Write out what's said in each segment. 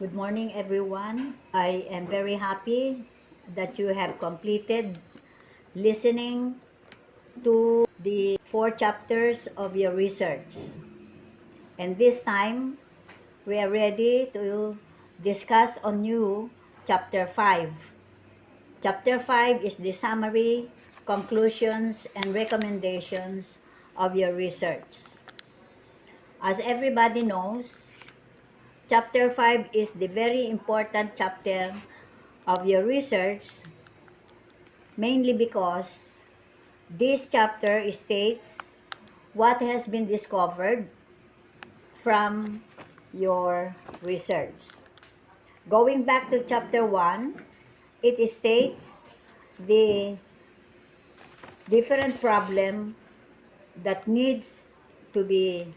Good morning, everyone. I am very happy that you have completed listening to the 4 chapters of your research. And this time, we are ready to discuss on new chapter 5. Chapter 5 is the summary, conclusions, and recommendations of your research. As everybody knows, chapter 5 is the very important chapter of your research, mainly because this chapter states what has been discovered from your research. Going back to chapter 1, it states the different problem that needs to be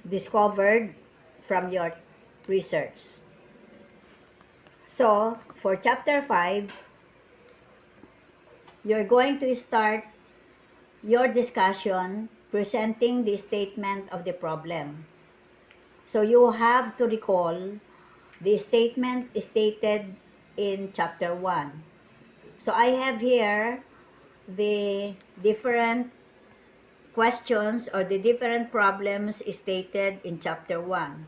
discovered from your research. So, for chapter 5, you're going to start your discussion presenting the statement of the problem. So you have to recall the statement stated in chapter 1. So I have here the different questions or the different problems stated in chapter 1.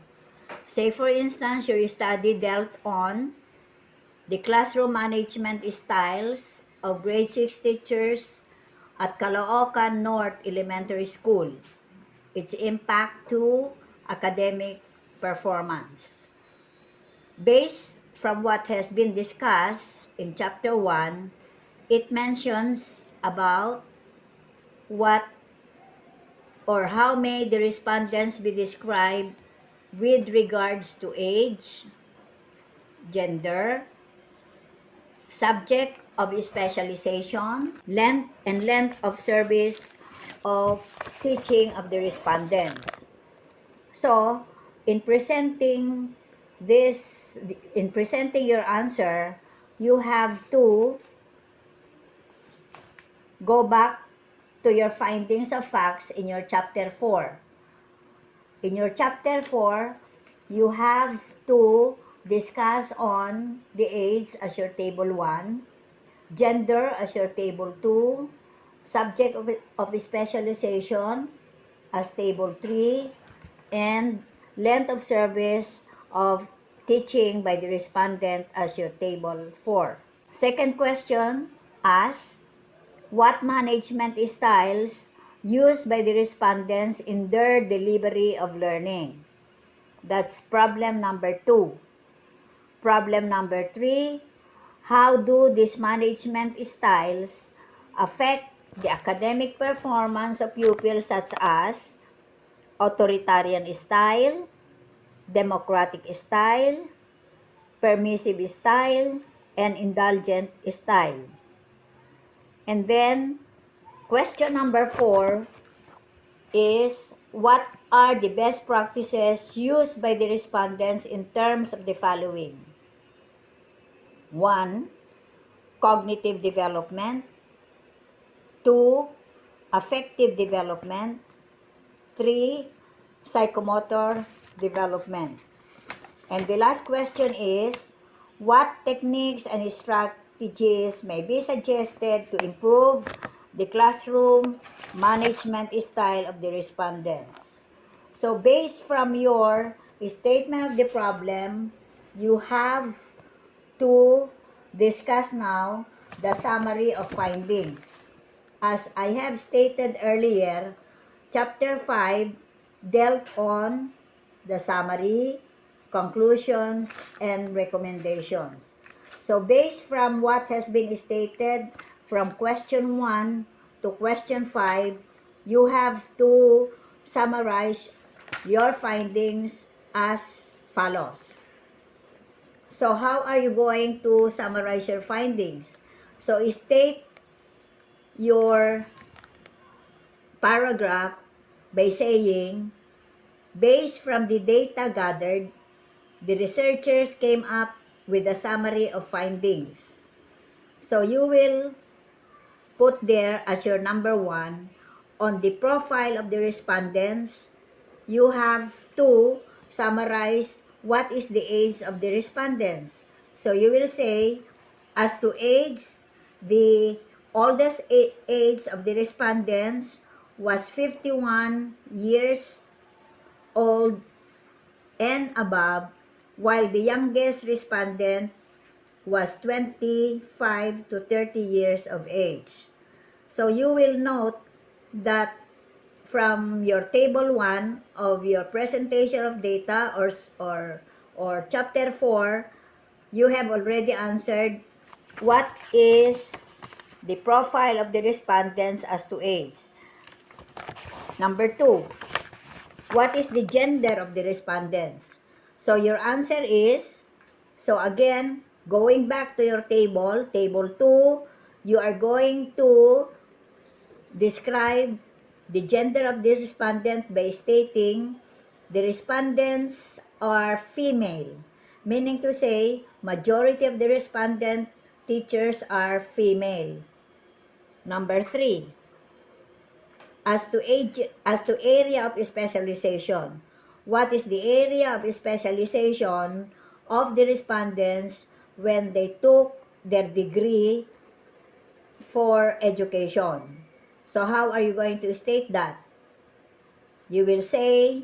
Say for instance, your study dealt on the classroom management styles of grade 6 teachers at Caloocan North Elementary School, its impact to academic performance. Based from what has been discussed in chapter 1, it mentions about what or how may the respondents be described with regards to age, gender, subject of specialization, length of service of teaching of the respondents. So, in presenting your answer, you have to go back to your findings of facts in your chapter 4. In your chapter 4, you have to discuss on the age as your table 1, gender as your table 2, subject of specialization as table 3, and length of service of teaching by the respondent as your table 4. Second question asks, what management styles used by the respondents in their delivery of learning? That's problem number 2. Problem number 3, how do these management styles affect the academic performance of pupils such as authoritarian style, democratic style, permissive style, and indulgent style? And then, question number 4 is, what are the best practices used by the respondents in terms of the following? 1. Cognitive development. 2. Affective development. 3. Psychomotor development. And the last question is, what techniques and strategies may be suggested to improve the classroom management style of the respondents? So based from your statement of the problem, you have to discuss now the summary of findings. As I have stated earlier, chapter 5 dealt on the summary, conclusions, and recommendations. So based from what has been stated from question 1 to question 5, you have to summarize your findings as follows. So how are you going to summarize your findings? So state your paragraph by saying, based from the data gathered, the researchers came up with a summary of findings. So you will put there as your number 1, on the profile of the respondents, you have to summarize what is the age of the respondents? So you will say, as to age, the oldest age of the respondents was 51 years old and above, while the youngest respondent was 25 to 30 years of age. So you will note that from your table 1 of your presentation of data or chapter 4, you have already answered what is the profile of the respondents as to age. Number 2, what is the gender of the respondents? So your answer is, so again, going back to your table, table 2, you are going to describe the gender of the respondent by stating the respondents are female, meaning to say majority of the respondent teachers are female. Number 3, as to area of specialization. What is the area of specialization of the respondents when they took their degree for education? So how are you going to state that? You will say,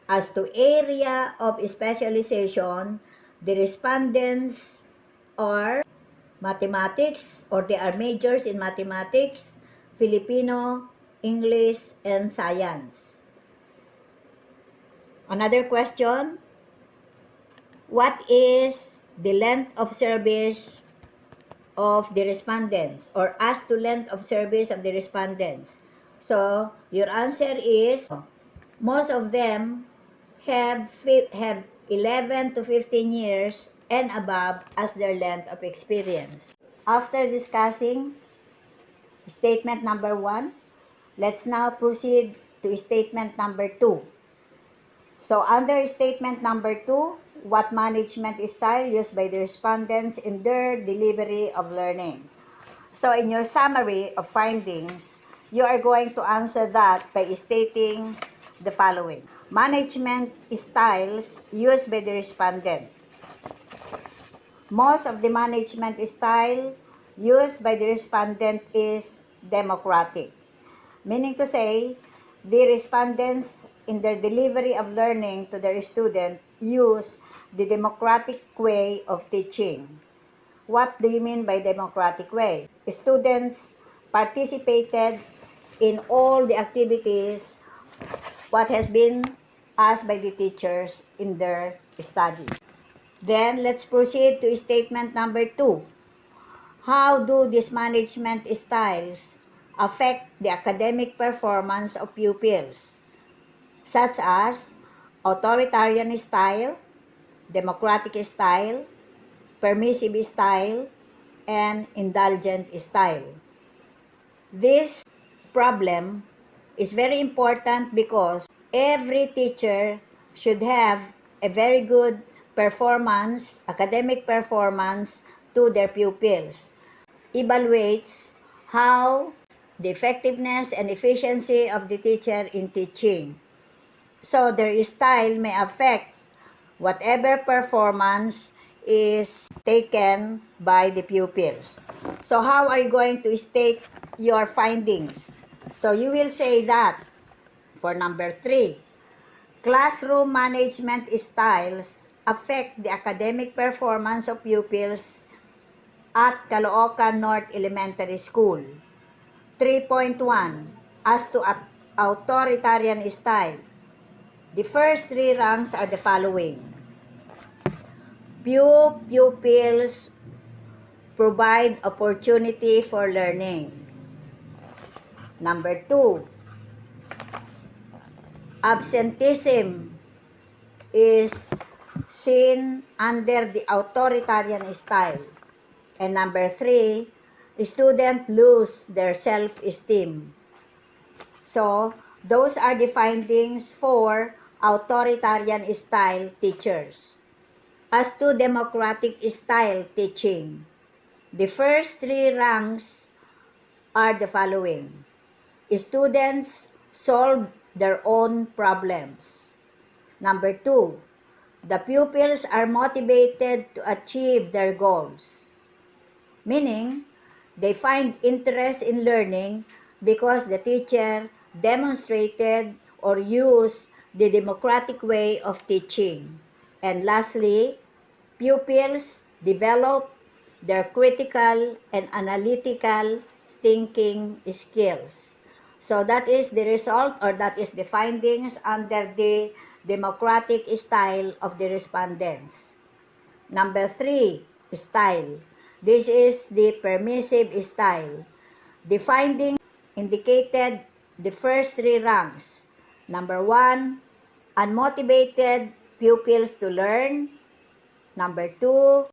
as to area of specialization, the respondents are mathematics, or they are majors in mathematics, Filipino, English, and science. Another question, what is the length of service of the respondents, or as to length of service of the respondents? So your answer is, most of them have 11 to 15 years and above as their length of experience. After discussing statement number 1, let's now proceed to statement number 2. So under statement number 2, what management style used by the respondents in their delivery of learning? So in your summary of findings, you are going to answer that by stating the following. Management styles used by the respondent. Most of the management style used by the respondent is democratic, meaning to say, the respondents in their delivery of learning to their student use the democratic way of teaching. What do you mean by democratic way? Students participated in all the activities what has been asked by the teachers in their study. Then let's proceed to statement number 2. How do these management styles affect the academic performance of pupils, such as authoritarian style, democratic style, permissive style, and indulgent style? This problem is very important because every teacher should have a very good performance, academic performance to their pupils. Evaluates how the effectiveness and efficiency of the teacher in teaching. So their style may affect whatever performance is taken by the pupils. So how are you going to state your findings? So you will say that for number 3, classroom management styles affect the academic performance of pupils at Caloocan North Elementary School. 3.1, as to authoritarian style. The first 3 ranks are the following. Few pupils provide opportunity for learning. Number 2, absenteeism is seen under the authoritarian style. And number 3, students lose their self-esteem. So, those are the findings for authoritarian style teachers. As to democratic style teaching, the first 3 ranks are the following. Students solve their own problems. Number 2, The pupils are motivated to achieve their goals, meaning they find interest in learning because the teacher demonstrated or used the democratic way of teaching. And lastly, pupils develop their critical and analytical thinking skills. So that is the result, or that is the findings under the democratic style of the respondents. Number 3, style. This is the permissive style. The findings indicated the first 3 ranks. Number 1, unmotivated pupils to learn. Number 2,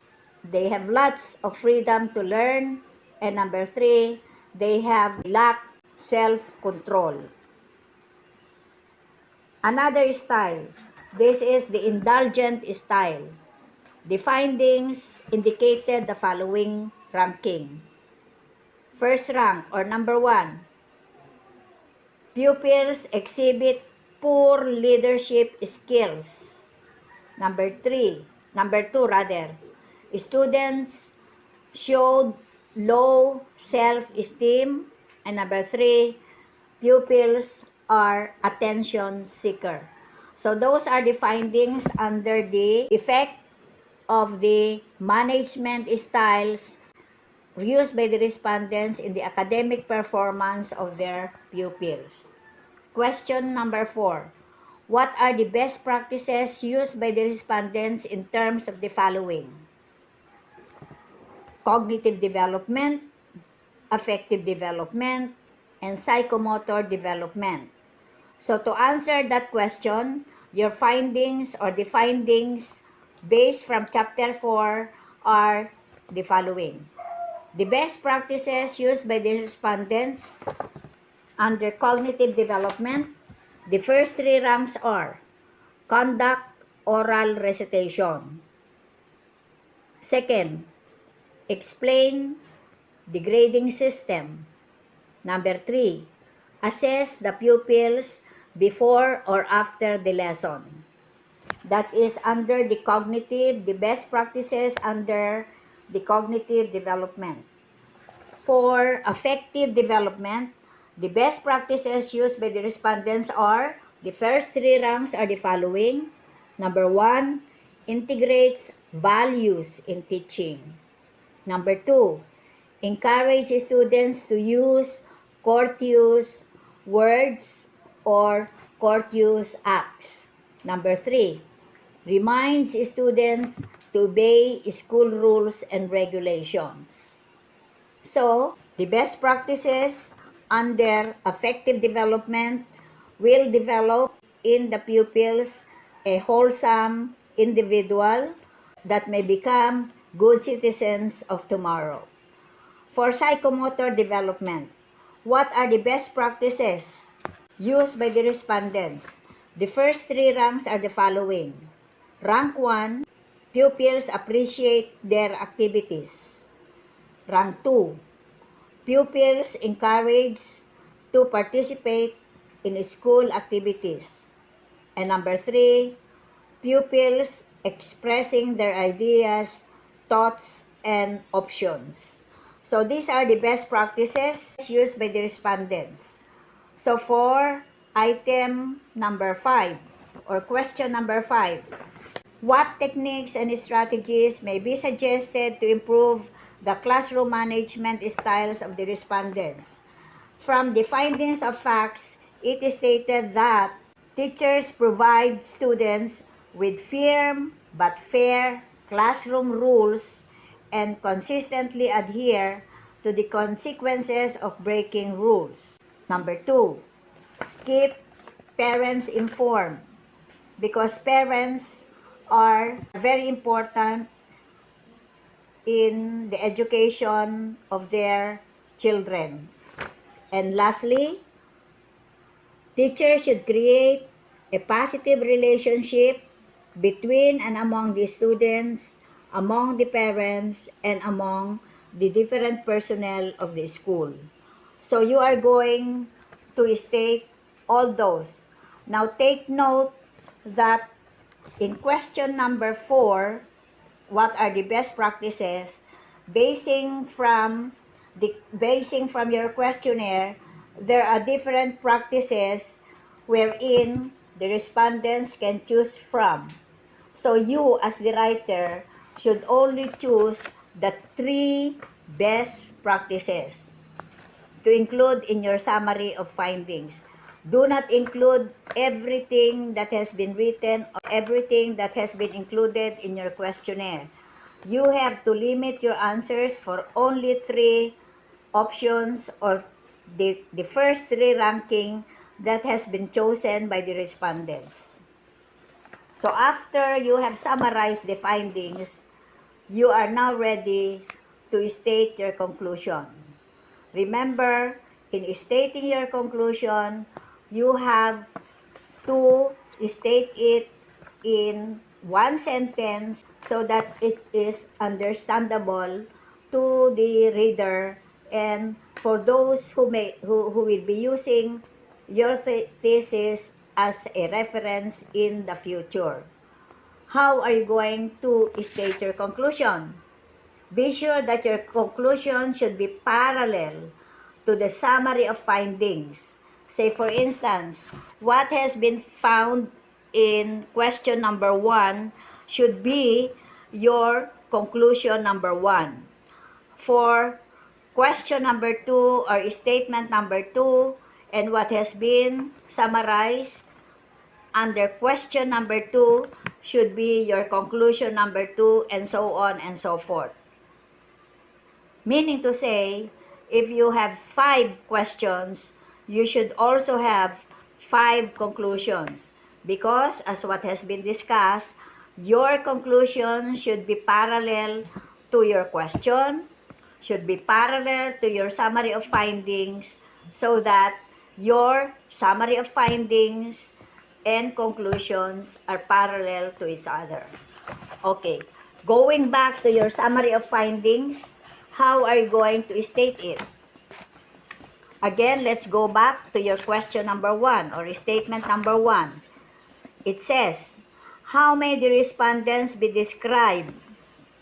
they have lots of freedom to learn. And number 3, they have lack self-control. Another style. This is the indulgent style. The findings indicated the following ranking. First rank, or number 1, pupils exhibit poor leadership skills. Number 2, students showed low self-esteem. And number 3, pupils are attention seeker. So those are the findings under the effect of the management styles used by the respondents in the academic performance of their pupils. Question number 4. What are the best practices used by the respondents in terms of the following? Cognitive development, affective development, and psychomotor development. So to answer that question, your findings or the findings based from chapter 4 are the following. The best practices used by the respondents under cognitive development, the first 3 ranks are conduct oral recitation. Second, explain the grading system. Number 3, assess the pupils before or after the lesson. That is under the cognitive, the best practices under the cognitive development. For affective development, the best practices used by the respondents are, the first 3 ranks are the following. Number 1, integrates values in teaching. Number 2, encourage students to use courteous words or courteous acts. Number 3, reminds students to obey school rules and regulations. So, the best practices under affective development will develop in the pupils a wholesome individual that may become good citizens of tomorrow. For psychomotor development, what are the best practices used by the respondents? The first 3 ranks are the following. Rank 1, pupils appreciate their activities. Rank 2, pupils encouraged to participate in school activities. And number 3, pupils expressing their ideas, thoughts, and options. So these are the best practices used by the respondents. So for item number 5, or question number 5, what techniques and strategies may be suggested to improve the classroom management styles of the respondents? From the findings of facts, it is stated that teachers provide students with firm but fair classroom rules and consistently adhere to the consequences of breaking rules. Number 2, keep parents informed, because parents are very important in the education of their children. And lastly, teachers should create a positive relationship between and among the students, among the parents, and among the different personnel of the school. So you are going to state all those. Now take note that In question number 4, what are the best practices? Basing from your questionnaire, there are different practices wherein the respondents can choose from. So you, as the writer, should only choose the 3 best practices to include in your summary of findings. Do not include everything that has been written or everything that has been included in your questionnaire. You have to limit your answers for only 3 options or the first 3 ranking that has been chosen by the respondents. So after you have summarized the findings, you are now ready to state your conclusion. Remember, in stating your conclusion, you have to state it in 1 sentence so that it is understandable to the reader and for those who will be using your thesis as a reference in the future. How are you going to state your conclusion? Be sure that your conclusion should be parallel to the summary of findings. Say for instance, what has been found in question number 1 should be your conclusion number 1. For question number 2 or statement number 2 and what has been summarized under question number 2 should be your conclusion number 2 and so on and so forth. Meaning to say, if you have 5 questions, you should also have 5 conclusions. Because, as what has been discussed, your conclusion should be parallel to your question, should be parallel to your summary of findings, so that your summary of findings and conclusions are parallel to each other. Okay, going back to your summary of findings, how are you going to state it? Again, let's go back to your question number 1 or statement number 1. It says, how may the respondents be described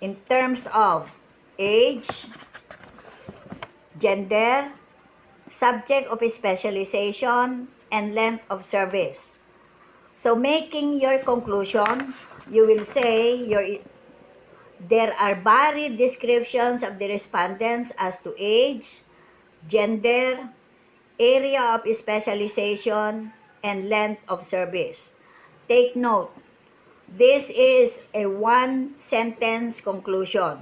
in terms of age, gender, subject of specialization, and length of service? So making your conclusion, you will say there are varied descriptions of the respondents as to age, gender, area of specialization, and length of service. Take note, this is a 1-sentence conclusion.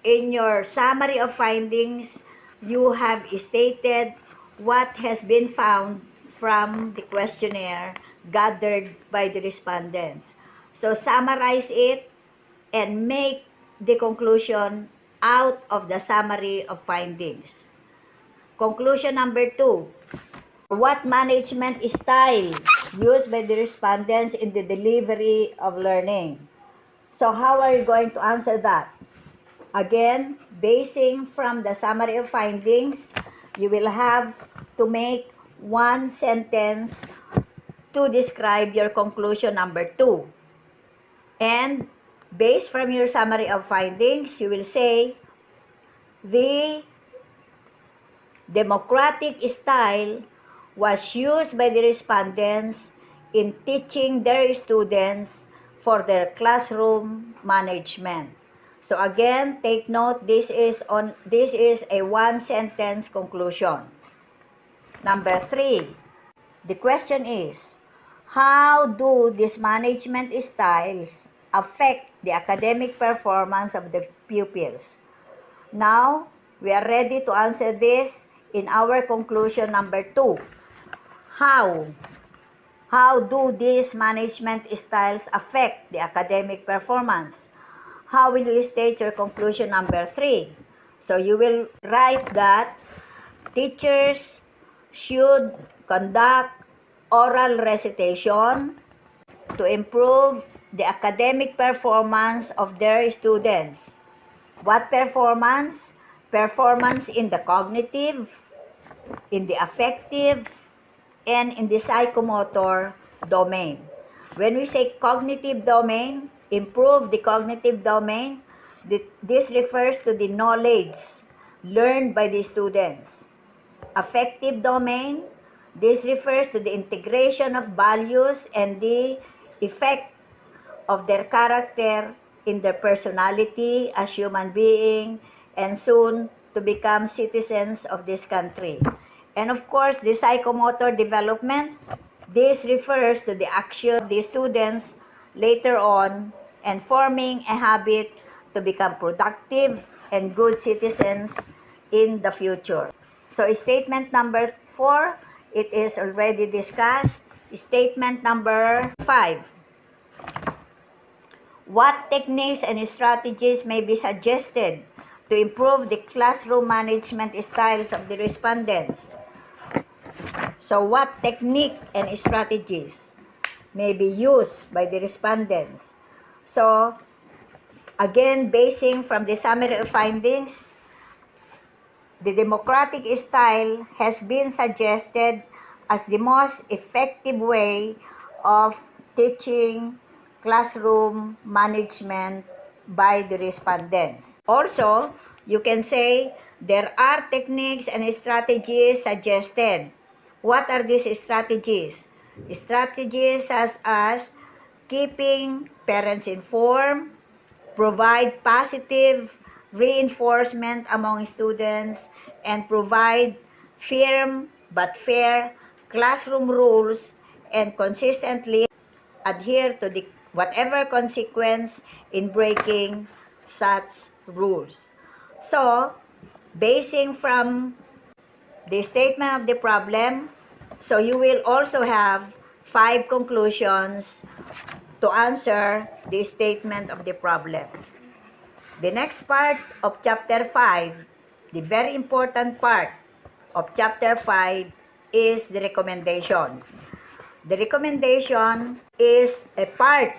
In your summary of findings, you have stated what has been found from the questionnaire gathered by the respondents. So summarize it and make the conclusion out of the summary of findings. Conclusion number 2. What management style used by the respondents in the delivery of learning? So how are you going to answer that? Again, basing from the summary of findings, you will have to make 1 sentence to describe your conclusion number 2. And based from your summary of findings, you will say, the democratic style was used by the respondents in teaching their students for their classroom management. So again, take note, this is a 1-sentence conclusion. Number 3, the question is, how do these management styles affect the academic performance of the pupils? Now, we are ready to answer this in our conclusion number 2. How do these management styles affect the academic performance? How will you state your conclusion number 3? So you will write that teachers should conduct oral recitation to improve the academic performance of their students. What performance? Performance in the cognitive, in the affective, and in the psychomotor domain. When we say cognitive domain, improve the cognitive domain, this refers to the knowledge learned by the students. Affective domain, this refers to the integration of values and the effect of their character in their personality as human being and soon to become citizens of this country. And of course, the psychomotor development, this refers to the action of the students later on and forming a habit to become productive and good citizens in the future. So statement number 4, it is already discussed. Statement number 5. What techniques and strategies may be suggested to improve the classroom management styles of the respondents? So what technique and strategies may be used by the respondents? So again, basing from the summary of findings, the democratic style has been suggested as the most effective way of teaching classroom management by the respondents. Also, you can say there are techniques and strategies suggested. What are these strategies? Strategies such as keeping parents informed, provide positive reinforcement among students, and provide firm but fair classroom rules and consistently adhere to the whatever consequence in breaking such rules. So, basing from the statement of the problem, so you will also have 5 conclusions to answer the statement of the problems. The next part of chapter 5, the very important part of chapter 5 is the recommendation. The recommendation is a part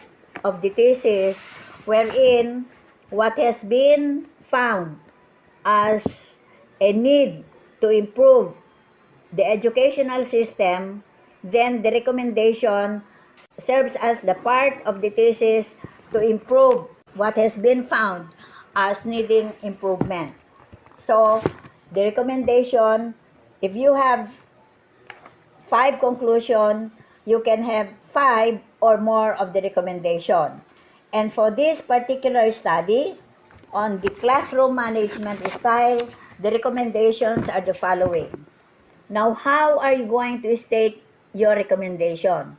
of the thesis wherein what has been found as a need to improve the educational system, then the recommendation serves as the part of the thesis to improve what has been found as needing improvement. So, the recommendation, if you have 5 conclusions, you can have 5 or more of the recommendation. And for this particular study on the classroom management style, the recommendations are the following. Now, how are you going to state your recommendation?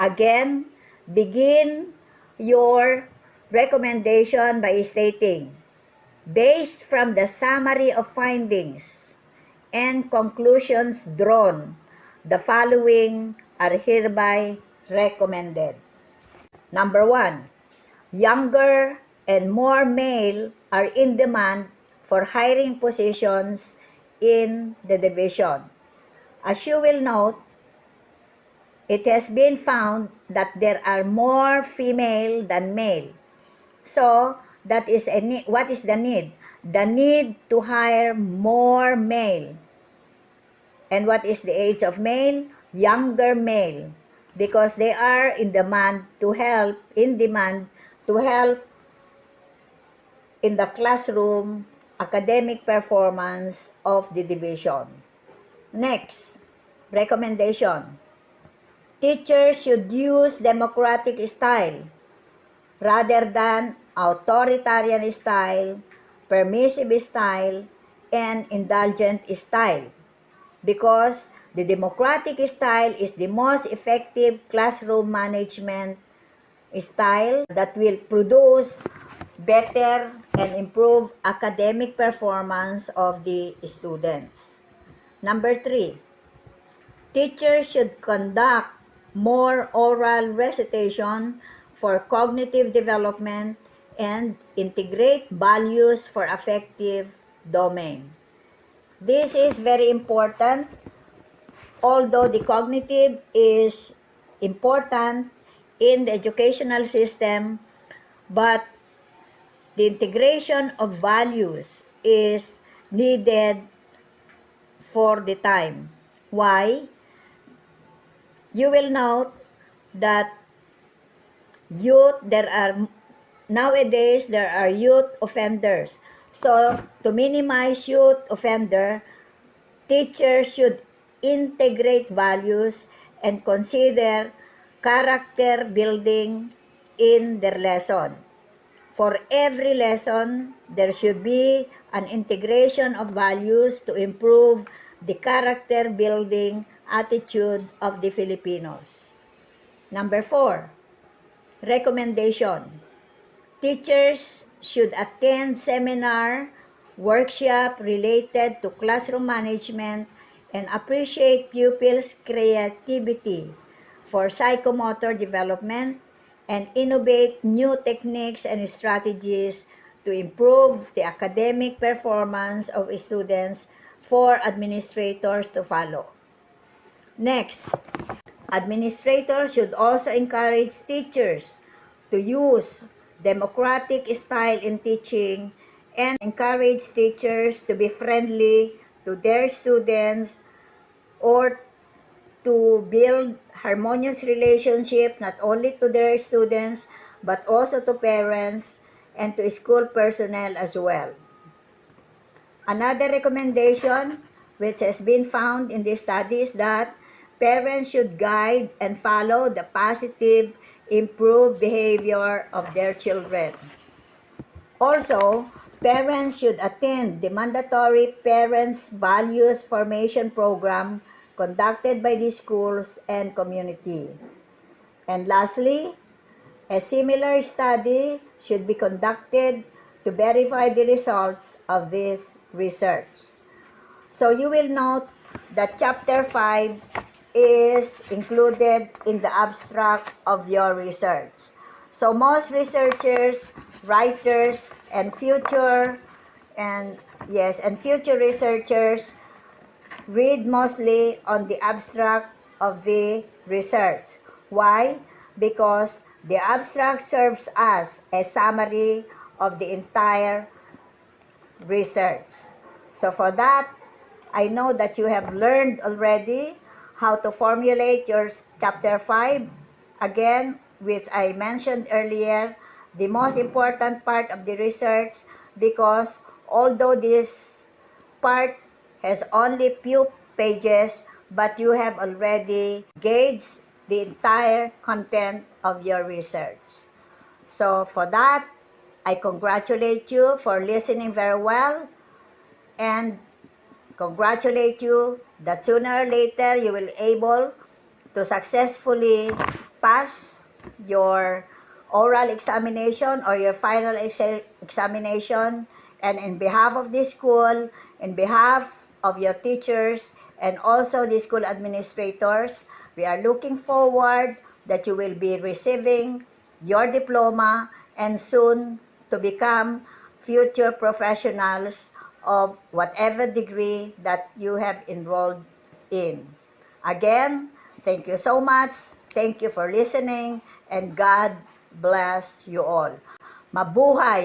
Again, begin your recommendation by stating, based from the summary of findings and conclusions drawn, the following are hereby recommended. Number 1, younger and more male are in demand for hiring positions in the division. As you will note, it has been found that there are more female than male. So, that is what is the need? The need to hire more male. And what is the age of male? Younger male. Because they are in demand to help in the classroom academic performance of the division. Next, recommendation. Teachers should use democratic style rather than authoritarian style, permissive style, and indulgent style, because the democratic style is the most effective classroom management style that will produce better and improve academic performance of the students. Number 3, teachers should conduct more oral recitation for cognitive development and integrate values for affective domain. This is very important. Although the cognitive is important in the educational system, but the integration of values is needed for the time. Why? You will note that nowadays there are youth offenders. So to minimize youth offender, teachers should integrate values and consider character building in their lesson. For every lesson, there should be an integration of values to improve the character building attitude of the Filipinos. Number 4, recommendation. Teachers should attend seminar, workshop related to classroom management and appreciate pupils' creativity for psychomotor development and innovate new techniques and strategies to improve the academic performance of students for administrators to follow. Next, administrators should also encourage teachers to use democratic style in teaching and encourage teachers to be friendly to their students or to build harmonious relationship not only to their students but also to parents and to school personnel as well. Another recommendation which has been found in this study is that parents should guide and follow the positive, improved behavior of their children. Also, parents should attend the mandatory Parents Values Formation Program conducted by the schools and community. And lastly, a similar study should be conducted to verify the results of this research. So you will note that Chapter 5 is included in the abstract of your research. So most researchers, writers, and future researchers read mostly on the abstract of the research. Why? Because the abstract serves as a summary of the entire research. So for that, I know that you have learned already how to formulate your Chapter 5. Again, which I mentioned earlier, the most important part of the research, because although this part has only few pages, but you have already gauged the entire content of your research. So for that, I congratulate you for listening very well and congratulate you that sooner or later you will be able to successfully pass your oral examination or your final examination. And in behalf of this school, in behalf of your teachers, and also the school administrators, we are looking forward that you will be receiving your diploma and soon to become future professionals of whatever degree that you have enrolled in. Again, thank you so much. Thank you for listening and God bless you all. Mabuhay!